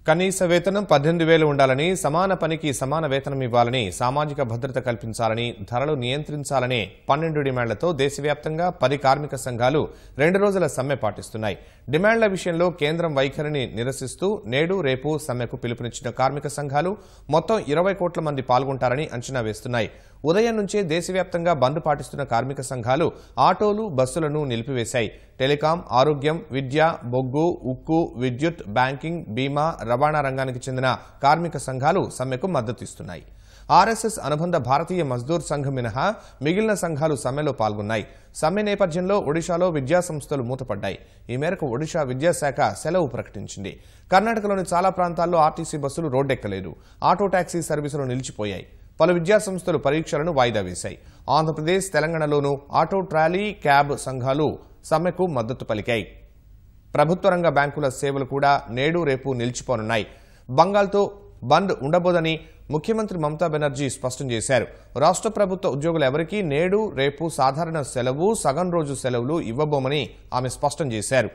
కనీస వేతనం 18,000 ఉండాలని, సమాన పనికి సమాన వేతనం ఇవ్వాలని, సామాజిక భద్రత కల్పించాలని, ధరలు నియంత్రించాలని 12 డిమాండ్లతో దేశవ్యాప్తంగా 10 కార్మిక సంఘాలు 2 రోజుల సమ్మె పాటిస్తున్నాయి. డిమాండ్ల విషయంలో కేంద్రం వైఖరిని నిరసిస్తూ నేడు రేపు సమ్మెకు పిలుపునిచ్చిన కార్మిక సంఘాలు మొత్తం 20 కోట్ల మంది పాల్గొంటారని అంచనా వేస్తున్నాయి. ఉదయం నుంచే దేశవ్యాప్తంగా బంద్ పాటిస్తున్న కార్మిక సంఘాలు ఆటోలు, బస్సులను నిలిపివేశాయి. టెలికాం, ఆరోగ్యం, విద్య, బొగ్గు, ఉక్కు, విద్యుత్, బ్యాంకింగ్, బీమా, రవాణా రంగానికి చెందిన కార్మిక సంఘాలు సమ్మెకు మద్దతిస్తున్నాయి. ఆర్ఎస్ఎస్ అనుబంధ భారతీయ మజ్దూర్ సంఘం మినహా మిగిలిన సంఘాలు సమ్మెలో పాల్గొన్నాయి. సమ్మె నేపథ్యంలో ఒడిశాలో విద్యా సంస్థలు మూతపడ్డాయి. ఈ మేరకు ఒడిశా విద్యాశాఖ సెలవు ప్రకటించింది. కర్ణాటకలోని చాలా ప్రాంతాల్లో ఆర్టీసీ బస్సులు రోడ్డెక్కలేదు. ఆటో టాక్సీ సర్వీసులు నిలిచిపోయాయి. పలు విద్యాసంస్థలు పరీక్షలను వాయిదా వేశాయి. ఆంధ్రప్రదేశ్, తెలంగాణలోనూ ఆటో, ట్రాలీ, క్యాబ్ సంఘాలు సమ్మెకు మద్దతు పలికాయి. ప్రభుత్వ రంగ బ్యాంకుల సేవలు కూడా నేడు రేపు నిలిచిపోనున్నాయి. బంగాల్తో బంద్ ఉండబోదని ముఖ్యమంత్రి మమతా బెనర్జీ స్పష్టం చేశారు. రాష్ట్ర ప్రభుత్వ ఉద్యోగులు ఎవరికీ నేడు రేపు సాధారణ సెలవు, సగం రోజు సెలవులు ఇవ్వబోమని ఆమె స్పష్టం చేశారు.